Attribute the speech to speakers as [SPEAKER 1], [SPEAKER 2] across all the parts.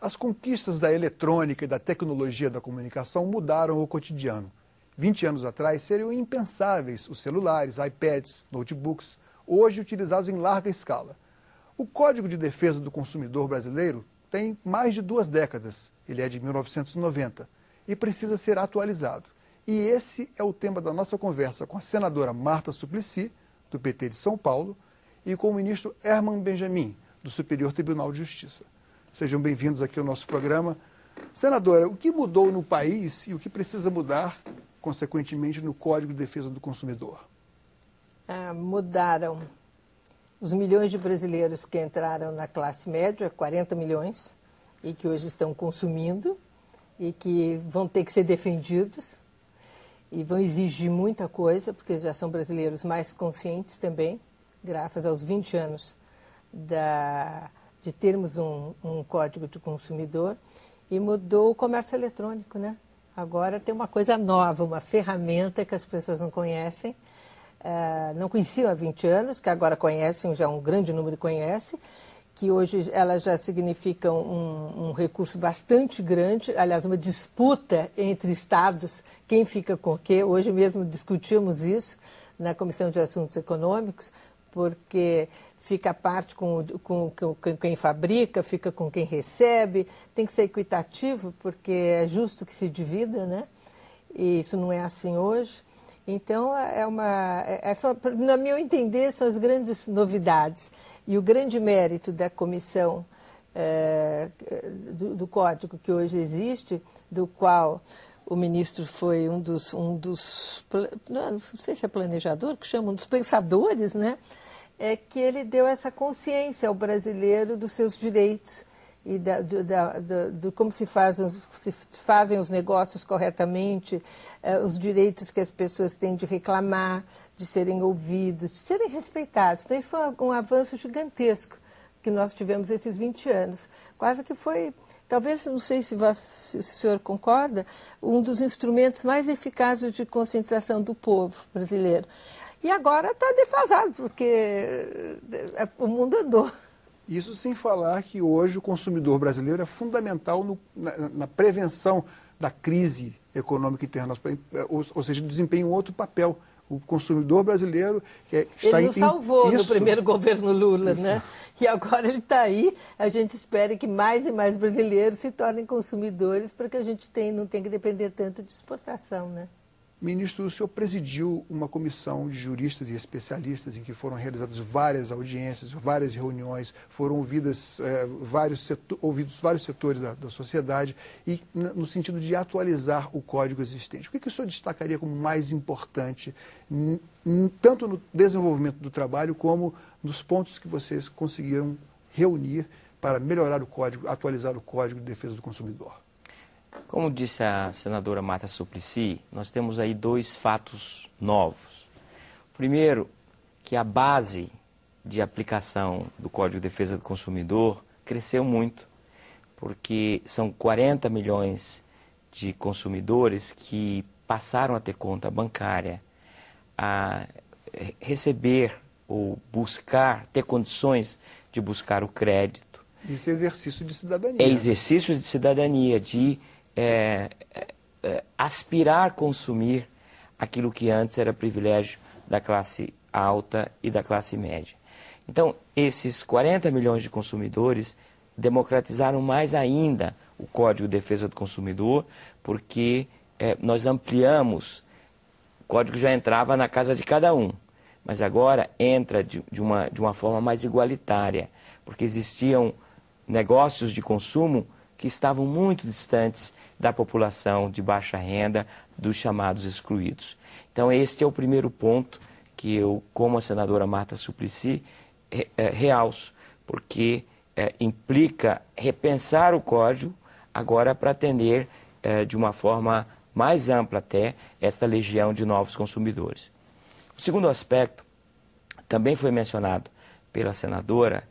[SPEAKER 1] As conquistas da eletrônica e da tecnologia da comunicação mudaram o cotidiano. 20 anos atrás seriam impensáveis os celulares, iPads, notebooks, hoje utilizados em larga escala. O Código de Defesa do Consumidor brasileiro tem mais de 2 décadas, ele é de 1990, e precisa ser atualizado. E esse é o tema da nossa conversa com a senadora Marta Suplicy, do PT de São Paulo, e com o ministro Herman Benjamin, do Superior Tribunal de Justiça. Sejam bem-vindos aqui ao nosso programa. Senadora, o que mudou no país e o que precisa mudar, consequentemente, no Código de Defesa do Consumidor?
[SPEAKER 2] Mudaram os milhões de brasileiros que entraram na classe média, 40 milhões, e que hoje estão consumindo e que vão ter que ser defendidos e vão exigir muita coisa, porque já são brasileiros mais conscientes também, graças aos 20 anos de termos um código de consumidor, e mudou o comércio eletrônico, né? Agora tem uma coisa nova, uma ferramenta que as pessoas não conhecem, não conheciam há 20 anos, que agora conhecem, já um grande número conhece, que hoje ela já significa um recurso bastante grande, aliás, uma disputa entre estados, quem fica com o quê. Hoje mesmo discutimos isso na Comissão de Assuntos Econômicos, porque fica a parte com quem fabrica, fica com quem recebe, tem que ser equitativo, porque é justo que se divida, né? E isso não é assim hoje. Então, na meu entender, são as grandes novidades. E o grande mérito da comissão do código que hoje existe, do qual o ministro foi um dos não sei se é planejador, que chama, um dos pensadores, né? É que ele deu essa consciência ao brasileiro dos seus direitos e de como se fazem os negócios corretamente, os direitos que as pessoas têm de reclamar, de serem ouvidos, de serem respeitados. Então, isso foi um avanço gigantesco que nós tivemos esses 20 anos. Quase que foi, talvez, não sei se o senhor concorda, um dos instrumentos mais eficazes de conscientização do povo brasileiro. E agora está defasado, porque o mundo andou.
[SPEAKER 1] Isso sem falar que hoje o consumidor brasileiro é fundamental na prevenção da crise econômica internacional, ou seja, desempenha um outro papel. O consumidor brasileiro está...
[SPEAKER 2] Ele nos salvou no primeiro governo Lula,
[SPEAKER 1] Isso.
[SPEAKER 2] né? E agora ele está aí. A gente espera que mais e mais brasileiros se tornem consumidores para que a gente não tenha que depender tanto de exportação, né?
[SPEAKER 1] Ministro, o senhor presidiu uma comissão de juristas e especialistas em que foram realizadas várias audiências, várias reuniões, foram ouvidos vários setores da sociedade e no sentido de atualizar o código existente. O que o senhor destacaria como mais importante, tanto no desenvolvimento do trabalho como nos pontos que vocês conseguiram reunir para melhorar o código, atualizar o Código de Defesa do Consumidor?
[SPEAKER 3] Como disse a senadora Marta Suplicy, nós temos aí 2 fatos novos. Primeiro, que a base de aplicação do Código de Defesa do Consumidor cresceu muito, porque são 40 milhões de consumidores que passaram a ter conta bancária, a receber ou buscar, ter condições de buscar o crédito.
[SPEAKER 1] Isso é exercício de cidadania.
[SPEAKER 3] É exercício de cidadania, de aspirar a consumir aquilo que antes era privilégio da classe alta e da classe média. Então, esses 40 milhões de consumidores democratizaram mais ainda o Código de Defesa do Consumidor, porque nós ampliamos, o código já entrava na casa de cada um, mas agora entra de uma forma mais igualitária, porque existiam negócios de consumo que estavam muito distantes da população de baixa renda, dos chamados excluídos. Então, este é o primeiro ponto que eu, como a senadora Marta Suplicy, realço, porque implica repensar o código agora para atender de uma forma mais ampla até esta legião de novos consumidores. O segundo aspecto, também foi mencionado pela senadora,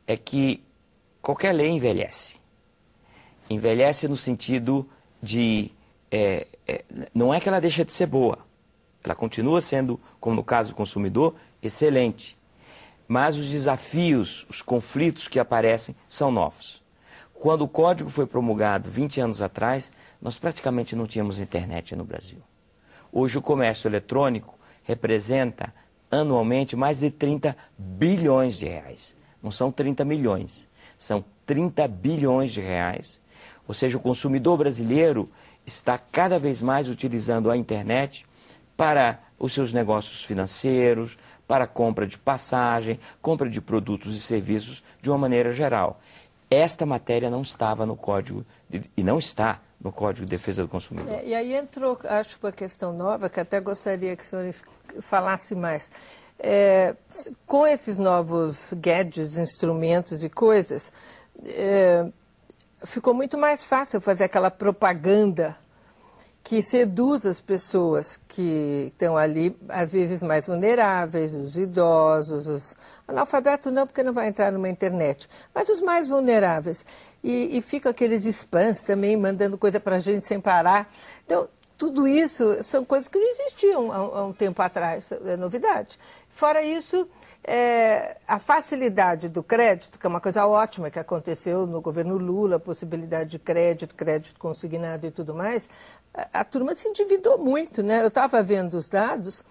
[SPEAKER 3] é que qualquer lei envelhece. Envelhece no sentido de... não é que ela deixa de ser boa. Ela continua sendo, como no caso do consumidor, excelente. Mas os desafios, os conflitos que aparecem são novos. Quando o código foi promulgado 20 anos atrás, nós praticamente não tínhamos internet no Brasil. Hoje o comércio eletrônico representa anualmente mais de 30 bilhões de reais. Não são 30 milhões, são 30 bilhões de reais. Ou seja, o consumidor brasileiro está cada vez mais utilizando a internet para os seus negócios financeiros, para a compra de passagem, compra de produtos e serviços de uma maneira geral. Esta matéria não estava no Código, e não está no Código de Defesa do Consumidor.
[SPEAKER 2] E aí entrou, acho, uma questão nova, que até gostaria que os senhores falassem mais. Com esses novos gadgets, instrumentos e coisas, ficou muito mais fácil fazer aquela propaganda que seduz as pessoas que estão ali, às vezes mais vulneráveis, os idosos, os analfabetos não, porque não vai entrar numa internet, mas os mais vulneráveis. E ficam aqueles spams também, mandando coisa para a gente sem parar. Então, tudo isso são coisas que não existiam há um tempo atrás, é novidade. Fora isso, a facilidade do crédito, que é uma coisa ótima que aconteceu no governo Lula, a possibilidade de crédito consignado e tudo mais, a turma se endividou muito, né? Eu estava vendo os dados,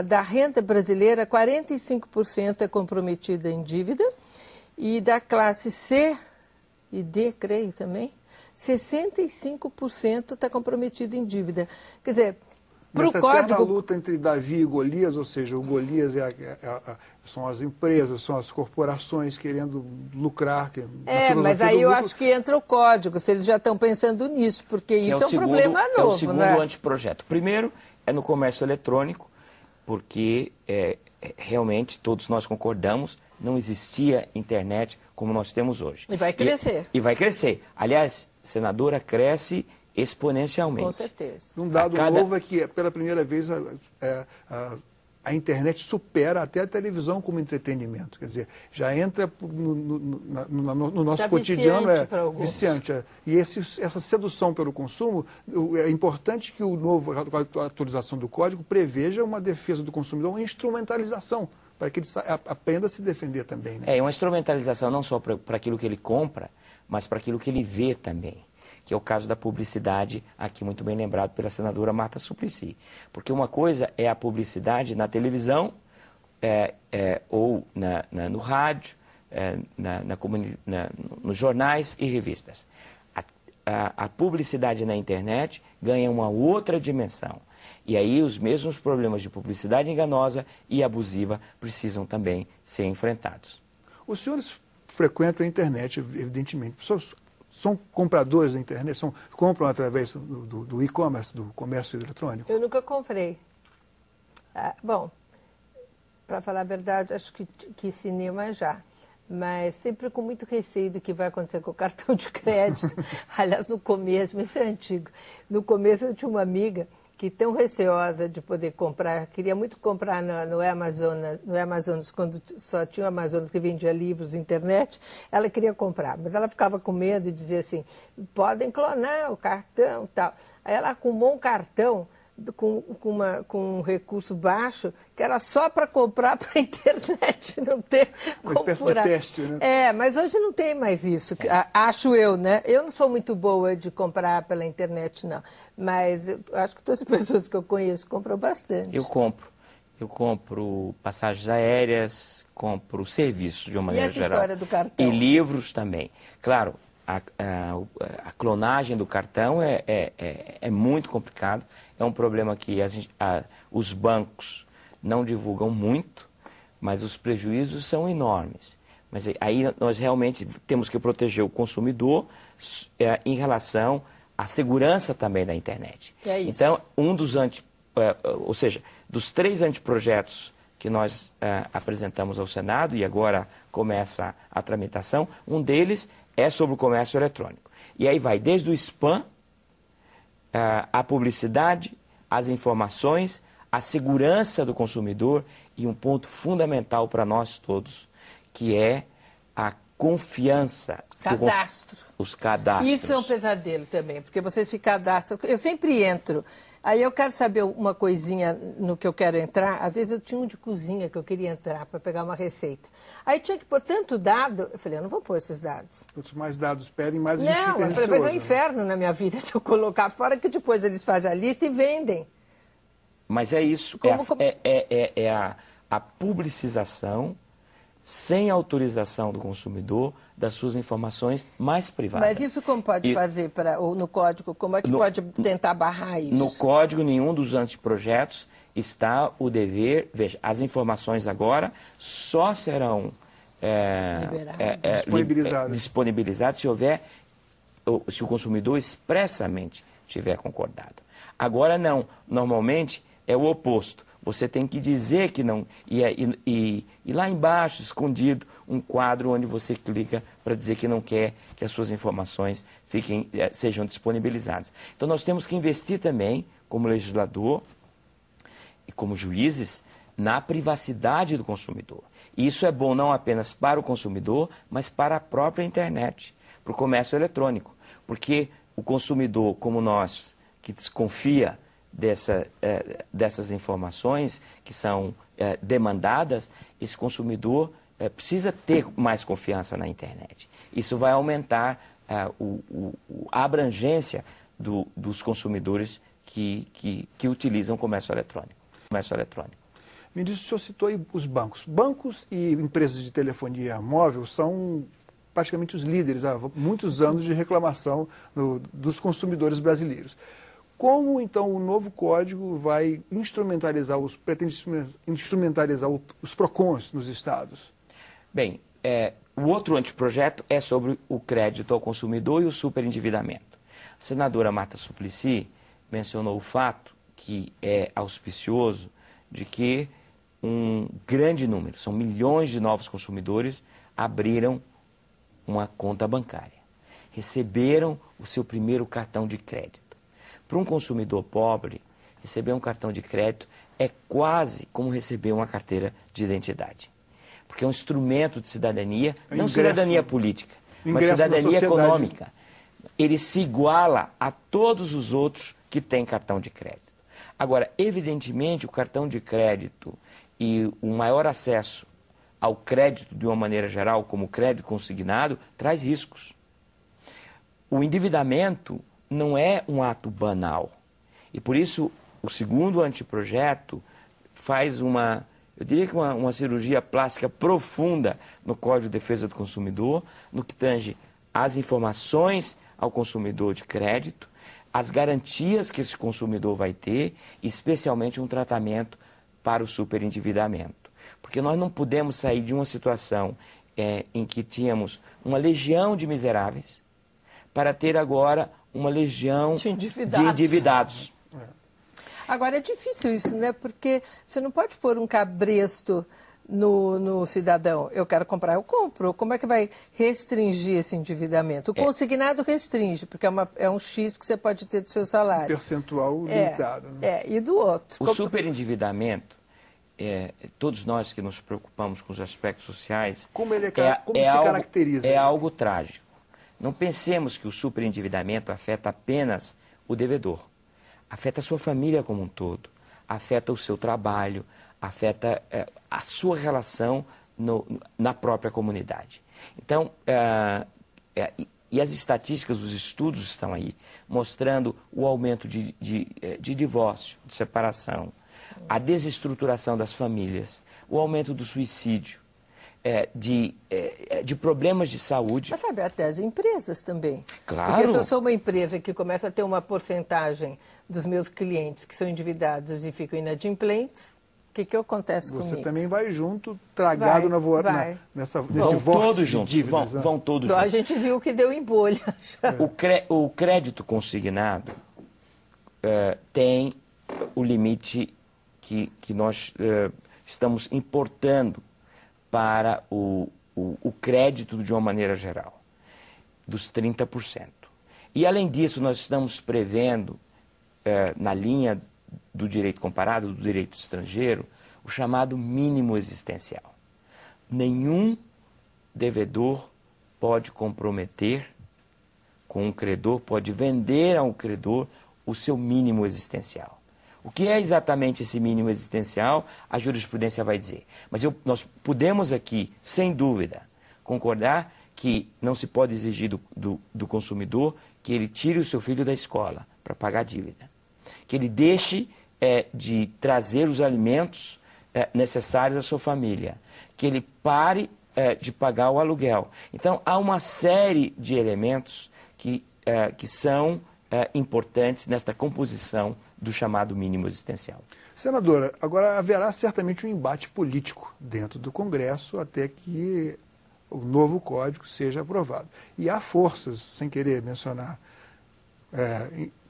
[SPEAKER 2] da renda brasileira, 45% é comprometida em dívida, e da classe C e D, creio também, 65% está comprometido em dívida. Quer dizer, para o código...
[SPEAKER 1] Nessa luta entre Davi e Golias, ou seja, o Golias são as empresas, são as corporações querendo lucrar.
[SPEAKER 2] Mas aí eu acho que entra o código, se eles já estão pensando nisso, porque isso é um problema novo.
[SPEAKER 3] É o segundo anteprojeto. Primeiro é no comércio eletrônico, porque realmente todos nós concordamos, não existia internet como nós temos hoje.
[SPEAKER 2] E vai crescer.
[SPEAKER 3] E vai crescer. Aliás, senadora, cresce exponencialmente.
[SPEAKER 2] Com certeza.
[SPEAKER 1] Um dado novo é que, pela primeira vez, a internet supera até a televisão como entretenimento. Quer dizer, já entra no nosso cotidiano, viciante. E essa sedução pelo consumo, é importante que a atualização do código preveja uma defesa do consumidor, uma instrumentalização, para que ele aprenda a se defender também. Né?
[SPEAKER 3] Uma instrumentalização não só para aquilo que ele compra, mas para aquilo que ele vê também, que é o caso da publicidade, aqui muito bem lembrado pela senadora Marta Suplicy. Porque uma coisa é a publicidade na televisão, ou no rádio, nos jornais e revistas. A publicidade na internet ganha uma outra dimensão. E aí os mesmos problemas de publicidade enganosa e abusiva precisam também ser enfrentados.
[SPEAKER 1] Os senhores frequentam a internet, evidentemente. São compradores da internet? Compram através do e-commerce, do comércio eletrônico?
[SPEAKER 2] Eu nunca comprei. Bom, para falar a verdade, acho que cinema já. Mas sempre com muito receio do que vai acontecer com o cartão de crédito. Aliás, no começo, isso é antigo, no começo eu tinha uma amiga que, tão receosa de poder comprar, queria muito comprar no Amazonas, quando só tinha o Amazonas que vendia livros, internet, ela queria comprar, mas ela ficava com medo e dizia assim, podem clonar o cartão e tal. Aí ela arrumou um cartão com um recurso baixo, que era só para comprar para a internet, não ter
[SPEAKER 1] uma espécie de teste, né?
[SPEAKER 2] Mas hoje não tem mais isso, acho eu, né? Eu não sou muito boa de comprar pela internet, não, mas acho que todas as pessoas que eu conheço compram bastante.
[SPEAKER 3] Eu compro passagens aéreas, compro serviços de uma maneira geral.
[SPEAKER 2] E essa história do cartão?
[SPEAKER 3] E livros também. Claro, a clonagem do cartão é muito complicado, é um problema que os bancos não divulgam muito, mas os prejuízos são enormes. Mas aí nós realmente temos que proteger o consumidor em relação à segurança também da internet.
[SPEAKER 2] É isso.
[SPEAKER 3] Então, ou seja, dos 3 anteprojetos que nós apresentamos ao Senado, e agora começa a tramitação, um deles é sobre o comércio eletrônico. E aí vai desde o spam, a publicidade, as informações, a segurança do consumidor e um ponto fundamental para nós todos, que é a confiança.
[SPEAKER 2] Cadastro.
[SPEAKER 3] Os cadastros.
[SPEAKER 2] Isso é um pesadelo também, porque você se cadastra. Eu sempre entro Aí eu quero saber uma coisinha no que eu quero entrar. Às vezes eu tinha um de cozinha que eu queria entrar para pegar uma receita. Aí tinha que pôr tanto dado. Eu falei, eu não vou pôr esses dados.
[SPEAKER 1] Quantos mais dados pedem, mais a gente fica
[SPEAKER 2] Não, eu falei,
[SPEAKER 1] receoso,
[SPEAKER 2] vai ser um inferno na minha vida se eu colocar fora, que depois eles fazem a lista e vendem.
[SPEAKER 3] Mas é isso, a publicização sem autorização do consumidor das suas informações mais privadas.
[SPEAKER 2] Mas isso como pode fazer no código? Como é que pode tentar barrar isso?
[SPEAKER 3] No código, nenhum dos anteprojetos está o dever... Veja, as informações agora só serão disponibilizadas se o consumidor expressamente tiver concordado. Agora não, normalmente é o oposto. Você tem que dizer que não... E lá embaixo, escondido, um quadro onde você clica para dizer que não quer que as suas informações sejam disponibilizadas. Então, nós temos que investir também, como legislador e como juízes, na privacidade do consumidor. E isso é bom não apenas para o consumidor, mas para a própria internet, para o comércio eletrônico. Porque o consumidor, como nós, que desconfia dessas informações que são demandadas, esse consumidor precisa ter mais confiança na internet. Isso vai aumentar a abrangência dos consumidores que utilizam o comércio eletrônico.
[SPEAKER 1] Ministro, o senhor citou aí os bancos. Bancos e empresas de telefonia móvel são praticamente os líderes há muitos anos de reclamação dos consumidores brasileiros. Como, então, o novo código vai pretende instrumentalizar os PROCONs nos estados?
[SPEAKER 3] Bem, o outro anteprojeto é sobre o crédito ao consumidor e o superendividamento. A senadora Marta Suplicy mencionou o fato que é auspicioso de que um grande número, são milhões de novos consumidores, abriram uma conta bancária, receberam o seu primeiro cartão de crédito. Para um consumidor pobre, receber um cartão de crédito é quase como receber uma carteira de identidade. Porque é um instrumento de cidadania, não cidadania política, mas cidadania econômica. Ele se iguala a todos os outros que têm cartão de crédito. Agora, evidentemente, o cartão de crédito e o maior acesso ao crédito de uma maneira geral, como o crédito consignado, traz riscos. O endividamento não é um ato banal. E por isso, o segundo anteprojeto faz eu diria que uma cirurgia plástica profunda no Código de Defesa do Consumidor, no que tange as informações ao consumidor de crédito, as garantias que esse consumidor vai ter, e especialmente um tratamento para o superendividamento. Porque nós não podemos sair de uma situação em que tínhamos uma legião de miseráveis para ter agora uma legião de endividados.
[SPEAKER 2] Agora, é difícil isso, né? Porque você não pode pôr um cabresto no cidadão. Eu quero comprar, eu compro. Como é que vai restringir esse endividamento? O consignado restringe, porque é um X que você pode ter do seu salário.
[SPEAKER 1] Percentual limitado. Né?
[SPEAKER 2] E do outro.
[SPEAKER 3] O superendividamento, todos nós que nos preocupamos com os aspectos sociais...
[SPEAKER 1] Como se caracteriza?
[SPEAKER 3] É algo trágico. Não pensemos que o superendividamento afeta apenas o devedor. Afeta a sua família como um todo, afeta o seu trabalho, afeta a sua relação na própria comunidade. Então, e as estatísticas, os estudos estão aí, mostrando o aumento de divórcio, de separação, a desestruturação das famílias, o aumento do suicídio, de problemas de saúde.
[SPEAKER 2] Mas sabe, até as empresas também.
[SPEAKER 3] Claro.
[SPEAKER 2] Porque se eu sou uma empresa que começa a ter uma porcentagem dos meus clientes que são endividados e ficam inadimplentes, o que acontece comigo?
[SPEAKER 1] Você também vai junto, tragado nesse vórtice de dívidas.
[SPEAKER 3] Vão todos juntos.
[SPEAKER 2] A gente viu que deu em bolha.
[SPEAKER 3] O crédito consignado tem o limite que nós estamos importando para o crédito de uma maneira geral, dos 30%. E, além disso, nós estamos prevendo, na linha do direito comparado, do direito estrangeiro, o chamado mínimo existencial. Nenhum devedor pode comprometer com um credor, pode vender a um credor o seu mínimo existencial. O que é exatamente esse mínimo existencial, a jurisprudência vai dizer. Mas nós podemos aqui, sem dúvida, concordar que não se pode exigir do consumidor que ele tire o seu filho da escola para pagar a dívida. Que ele deixe de trazer os alimentos necessários à sua família. Que ele pare de pagar o aluguel. Então, há uma série de elementos que são importantes nesta composição do chamado mínimo existencial.
[SPEAKER 1] Senadora, agora haverá certamente um embate político dentro do Congresso até que o novo código seja aprovado. E há forças, sem querer mencionar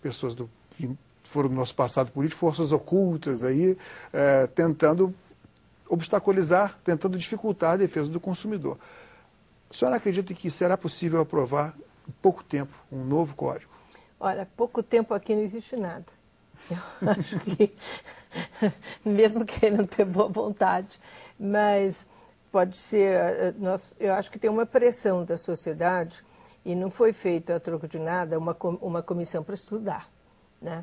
[SPEAKER 1] pessoas que foram do nosso passado político, forças ocultas aí, tentando obstaculizar, tentando dificultar a defesa do consumidor. A senhora acredita que será possível aprovar em pouco tempo um novo código?
[SPEAKER 2] Olha, pouco tempo aqui não existe nada. Eu acho que, mesmo querendo ter boa vontade, mas pode ser, eu acho que tem uma pressão da sociedade e não foi feito a troco de nada uma comissão para estudar, né?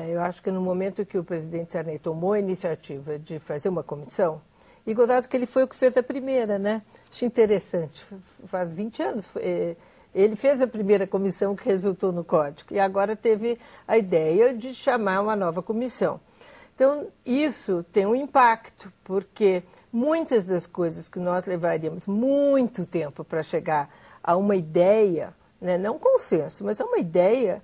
[SPEAKER 2] Eu acho que no momento que o presidente Sarney tomou a iniciativa de fazer uma comissão, e gozado que ele foi o que fez a primeira, né? Acho interessante, faz 20 anos, ele fez a primeira comissão que resultou no código e agora teve a ideia de chamar uma nova comissão. Então, isso tem um impacto, porque muitas das coisas que nós levaríamos muito tempo para chegar a uma ideia, né, não consenso, mas a uma ideia,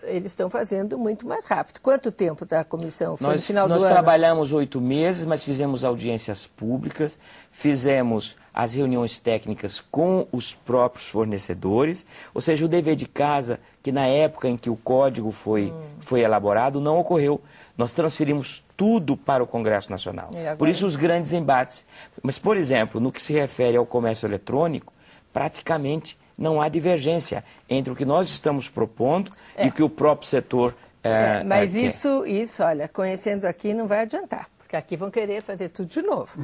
[SPEAKER 2] eles estão fazendo muito mais rápido. Quanto tempo da comissão? Foi no final do ano?
[SPEAKER 3] Nós trabalhamos 8 meses, mas fizemos audiências públicas, fizemos as reuniões técnicas com os próprios fornecedores, ou seja, o dever de casa, que na época em que o código foi elaborado, não ocorreu. Nós transferimos tudo para o Congresso Nacional. Por isso os grandes embates. Mas, por exemplo, no que se refere ao comércio eletrônico, praticamente não há divergência entre o que nós estamos propondo e o que o próprio setor
[SPEAKER 2] mas
[SPEAKER 3] quer.
[SPEAKER 2] Isso, olha, conhecendo aqui não vai adiantar, porque aqui vão querer fazer tudo de novo.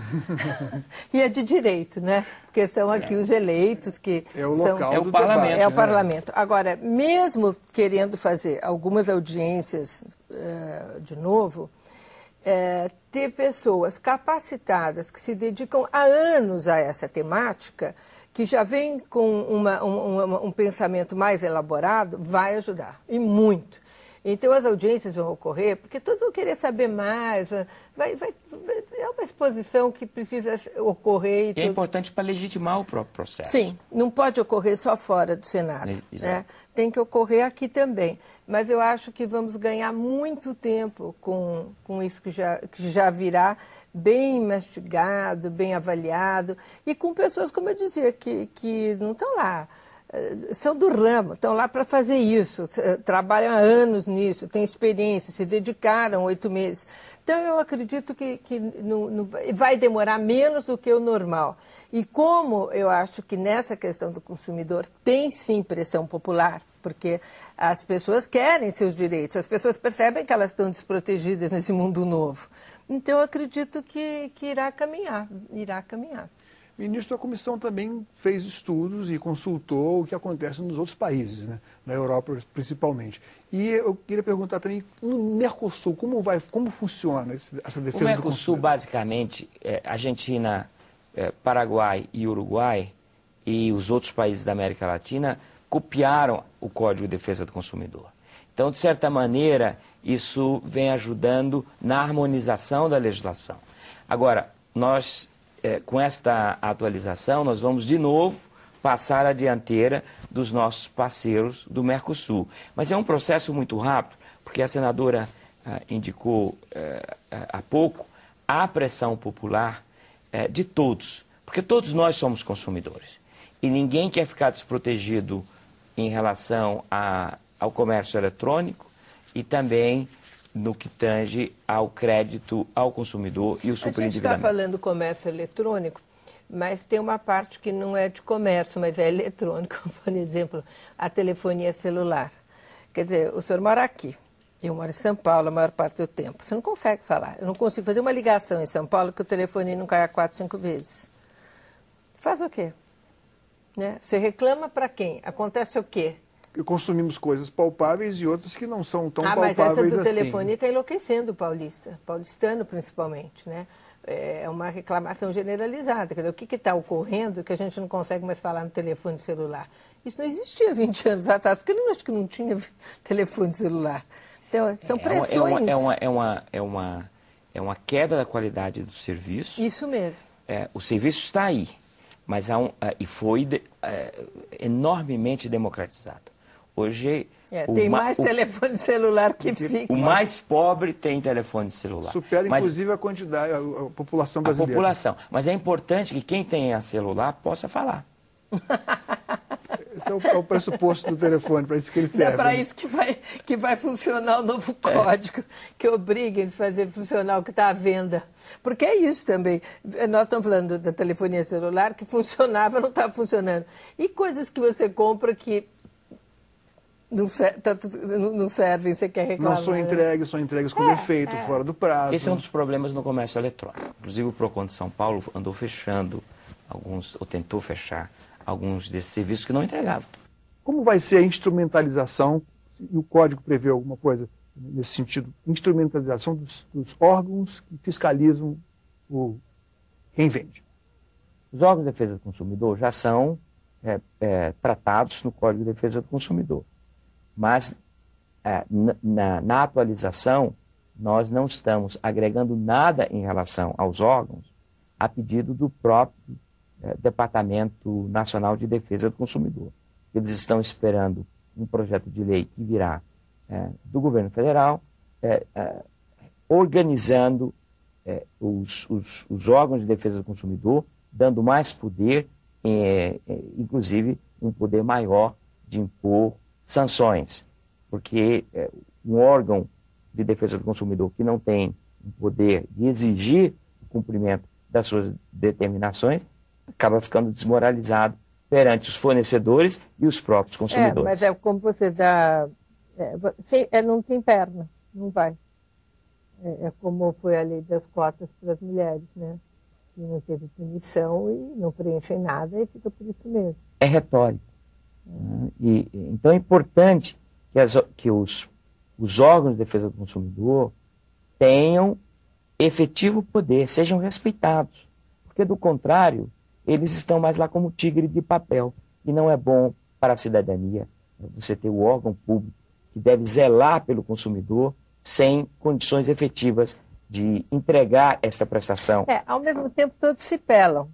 [SPEAKER 2] E é de direito, né? Porque são aqui os eleitos que
[SPEAKER 1] é o local
[SPEAKER 3] do parlamento.
[SPEAKER 2] É o parlamento. Agora, mesmo querendo fazer algumas audiências de novo, ter pessoas capacitadas que se dedicam há anos a essa temática, que já vem com um pensamento mais elaborado, vai ajudar, e muito. Então, as audiências vão ocorrer, porque todos vão querer saber mais, é uma exposição que precisa ocorrer.
[SPEAKER 3] É importante para legitimar o próprio processo.
[SPEAKER 2] Sim, não pode ocorrer só fora do Senado, né? Tem que ocorrer aqui também. Mas eu acho que vamos ganhar muito tempo com isso que já virá bem mastigado, bem avaliado, e com pessoas, como eu dizia, que não estão lá, são do ramo, estão lá para fazer isso, trabalham há anos nisso, têm experiência, se dedicaram 8 meses. Então, eu acredito que não vai demorar menos do que o normal. E como eu acho que nessa questão do consumidor tem sim pressão popular, porque as pessoas querem seus direitos, as pessoas percebem que elas estão desprotegidas nesse mundo novo. Então, eu acredito que irá caminhar.
[SPEAKER 1] Ministro, a comissão também fez estudos e consultou o que acontece nos outros países, né? Na Europa principalmente. E eu queria perguntar também, no Mercosul, como funciona essa defesa do consumidor?
[SPEAKER 3] O Mercosul, basicamente, Argentina, Paraguai e Uruguai e os outros países da América Latina copiaram o Código de Defesa do Consumidor. Então, de certa maneira, isso vem ajudando na harmonização da legislação. Agora, nós, com esta atualização, nós vamos de novo passar a dianteira dos nossos parceiros do Mercosul. Mas é um processo muito rápido, porque a senadora indicou há pouco a pressão popular de todos, porque todos nós somos consumidores. E ninguém quer ficar desprotegido em relação ao comércio eletrônico e também no que tange ao crédito ao consumidor e o superendividamento.
[SPEAKER 2] A gente está falando comércio eletrônico, mas tem uma parte que não é de comércio, mas é eletrônico. Por exemplo, a telefonia celular. Quer dizer, o senhor mora aqui, eu moro em São Paulo a maior parte do tempo. Você não consegue falar. Eu não consigo fazer uma ligação em São Paulo que o telefone não caia 4, 5 vezes. Faz o quê? Né? Você reclama para quem? Acontece o quê?
[SPEAKER 1] consumimos coisas palpáveis e outras que não são tão palpáveis assim.
[SPEAKER 2] Mas essa do telefone está enlouquecendo o paulistano principalmente, né? É uma reclamação generalizada. Quer dizer, o que está ocorrendo que a gente não consegue mais falar no telefone celular? Isso não existia 20 anos atrás, porque eu acho que não tinha telefone celular. Então, são pressões.
[SPEAKER 3] É uma queda da qualidade do serviço.
[SPEAKER 2] Isso mesmo.
[SPEAKER 3] O serviço está aí, mas foi enormemente democratizado. Hoje...
[SPEAKER 2] tem mais telefone celular que fixo.
[SPEAKER 3] O mais pobre tem telefone celular.
[SPEAKER 1] Supera, inclusive, a quantidade, a população brasileira.
[SPEAKER 3] A população. Mas é importante que quem tenha celular possa falar.
[SPEAKER 1] Esse é o pressuposto do telefone, para isso que ele serve.
[SPEAKER 2] É para isso que vai funcionar o novo código, que obriga a fazer funcionar o que está à venda. Porque é isso também. Nós estamos falando da telefonia celular, que funcionava, não está funcionando. E coisas que você compra que não servem, você quer reclamar.
[SPEAKER 1] Não são entregues com defeito, fora do prazo.
[SPEAKER 3] Esse é um dos problemas no comércio eletrônico. Inclusive o PROCON de São Paulo andou fechando ou tentou fechar alguns desses serviços que não entregavam.
[SPEAKER 1] Como vai ser a instrumentalização, e o código prevê alguma coisa nesse sentido, instrumentalização dos órgãos que fiscalizam quem vende?
[SPEAKER 3] Os órgãos de defesa do consumidor já são tratados no Código de Defesa do Consumidor. Mas na atualização, nós não estamos agregando nada em relação aos órgãos a pedido do próprio Departamento Nacional de Defesa do Consumidor. Eles estão esperando um projeto de lei que virá do governo federal, organizando os órgãos de defesa do consumidor, dando mais poder, inclusive um poder maior de impor sanções, porque um órgão de defesa do consumidor que não tem o poder de exigir o cumprimento das suas determinações acaba ficando desmoralizado perante os fornecedores e os próprios consumidores.
[SPEAKER 2] Mas é como você dá... não tem perna, não vai. É como foi a lei das cotas para as mulheres, né? Que não teve punição e não preenchem nada e fica por isso mesmo.
[SPEAKER 3] É retórico. Então é importante que os órgãos de defesa do consumidor tenham efetivo poder, sejam respeitados. Porque, do contrário, eles estão mais lá como tigre de papel. E não é bom para a cidadania você ter o órgão público que deve zelar pelo consumidor sem condições efetivas de entregar esta prestação.
[SPEAKER 2] Ao mesmo tempo, todos se pelam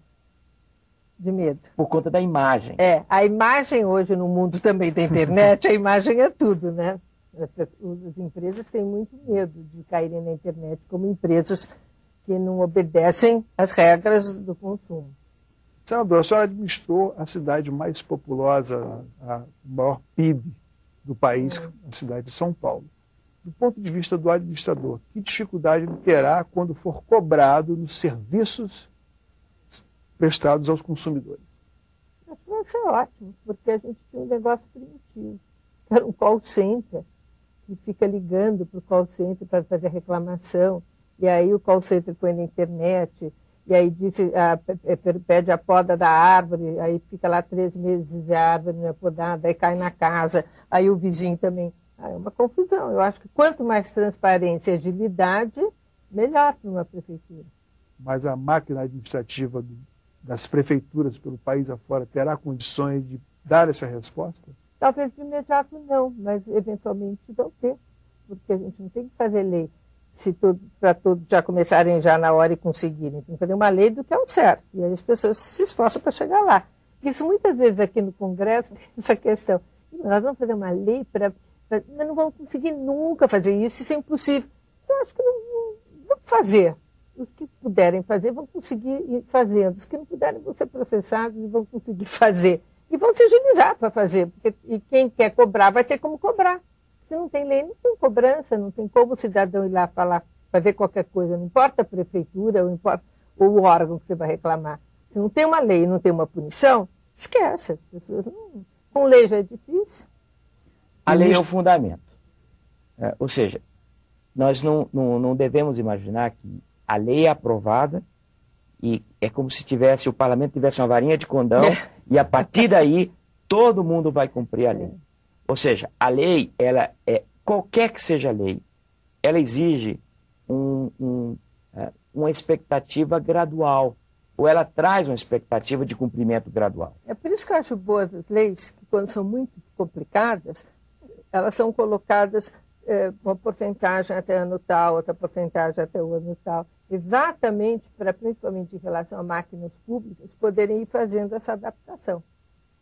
[SPEAKER 2] de medo.
[SPEAKER 3] Por conta da imagem.
[SPEAKER 2] A imagem hoje no mundo também da internet, a imagem é tudo, né? As empresas têm muito medo de caírem na internet como empresas que não obedecem às regras do consumo.
[SPEAKER 1] Senadora, a senhora administrou a cidade mais populosa, a maior PIB do país, a cidade de São Paulo. Do ponto de vista do administrador, que dificuldade ele terá quando for cobrado nos serviços prestados aos consumidores?
[SPEAKER 2] Acho que vai ser ótimo, porque a gente tem um negócio primitivo. Era um call center, que fica ligando para o call center para fazer reclamação, e aí o call center põe na internet, e aí pede a poda da árvore, aí fica lá 3 meses e a árvore não é podada, aí cai na casa, aí o vizinho também. É uma confusão. Eu acho que quanto mais transparência e agilidade, melhor para uma prefeitura.
[SPEAKER 1] Mas a máquina administrativa das prefeituras pelo país afora terá condições de dar essa resposta?
[SPEAKER 2] Talvez de imediato não, mas eventualmente vão ter, porque a gente não tem que fazer lei para todos já começarem já na hora e conseguirem. Tem que fazer uma lei do que é o certo, e aí as pessoas se esforçam para chegar lá. Isso muitas vezes aqui no Congresso tem essa questão. Nós vamos fazer uma lei mas não vamos conseguir nunca fazer isso, isso é impossível. Eu acho que não vamos fazer. Os que puderem fazer vão conseguir ir fazendo. Os que não puderem vão ser processados e vão conseguir fazer. E vão se agilizar para fazer. E quem quer cobrar vai ter como cobrar. Se não tem lei, não tem cobrança, não tem como o cidadão ir lá falar, fazer qualquer coisa. Não importa a prefeitura ou o órgão que você vai reclamar. Se não tem uma lei e não tem uma punição, esquece. As pessoas não... Com lei já é difícil.
[SPEAKER 3] A lei é o fundamento. Ou seja, nós não devemos imaginar que a lei é aprovada e é como se o parlamento tivesse uma varinha de condão e a partir daí todo mundo vai cumprir a lei. Ou seja, a lei, ela qualquer que seja a lei, ela exige uma expectativa gradual, ou ela traz uma expectativa de cumprimento gradual.
[SPEAKER 2] É por isso que eu acho boas as leis, que quando são muito complicadas, elas são colocadas uma porcentagem até ano tal, outra porcentagem até o ano tal, exatamente para, principalmente em relação a máquinas públicas, poderem ir fazendo essa adaptação.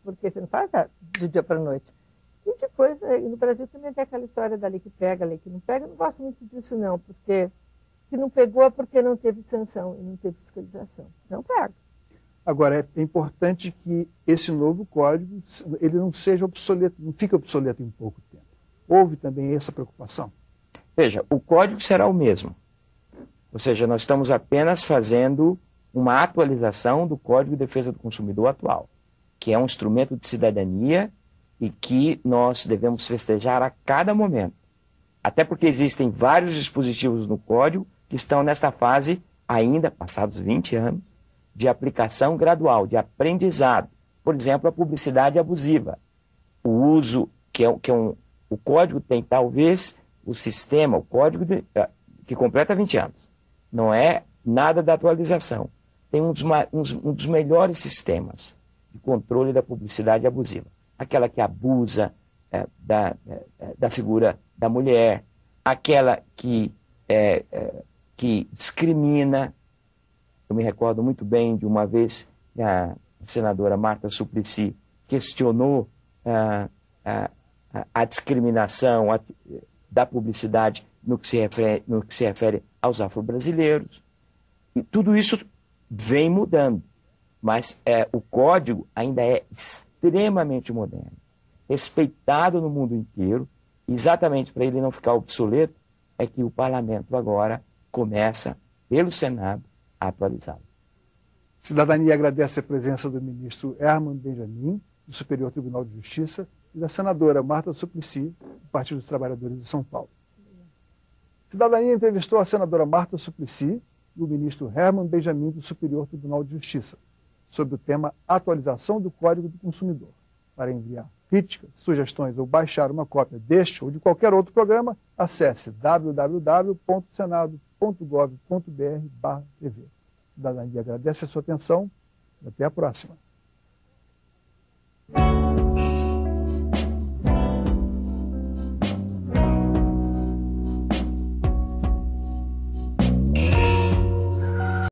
[SPEAKER 2] Porque você não faz do dia para a noite. E depois, no Brasil também tem aquela história da lei que pega, a lei que não pega. Eu não gosto muito disso, não, porque se não pegou é porque não teve sanção e não teve fiscalização. Não pega.
[SPEAKER 1] Agora, é importante que esse novo código ele não seja obsoleto, não fique obsoleto em pouco tempo. Houve também essa preocupação?
[SPEAKER 3] Veja, o código será o mesmo. Ou seja, nós estamos apenas fazendo uma atualização do Código de Defesa do Consumidor atual, que é um instrumento de cidadania e que nós devemos festejar a cada momento. Até porque existem vários dispositivos no Código que estão nesta fase, ainda passados 20 anos, de aplicação gradual, de aprendizado. Por exemplo, a publicidade abusiva. O uso, o Código tem talvez o sistema, o Código que completa 20 anos. Não é nada da atualização. Tem um dos melhores sistemas de controle da publicidade abusiva. Aquela que abusa da figura da mulher, aquela que discrimina. Eu me recordo muito bem de uma vez que a senadora Marta Suplicy questionou a discriminação da publicidade no que se refere aos afro-brasileiros. E tudo isso vem mudando, mas o código ainda é extremamente moderno, respeitado no mundo inteiro. Exatamente para ele não ficar obsoleto, é que o parlamento agora começa, pelo Senado, a atualizá-lo.
[SPEAKER 1] Cidadania agradece a presença do ministro Herman Benjamin, do Superior Tribunal de Justiça, e da senadora Marta Suplicy, do Partido dos Trabalhadores de São Paulo. Cidadania entrevistou a senadora Marta Suplicy e o ministro Herman Benjamin, do Superior Tribunal de Justiça, sobre o tema atualização do Código do Consumidor. Para enviar críticas, sugestões ou baixar uma cópia deste ou de qualquer outro programa, acesse www.senado.gov.br/tv. Cidadania agradece a sua atenção e até a próxima.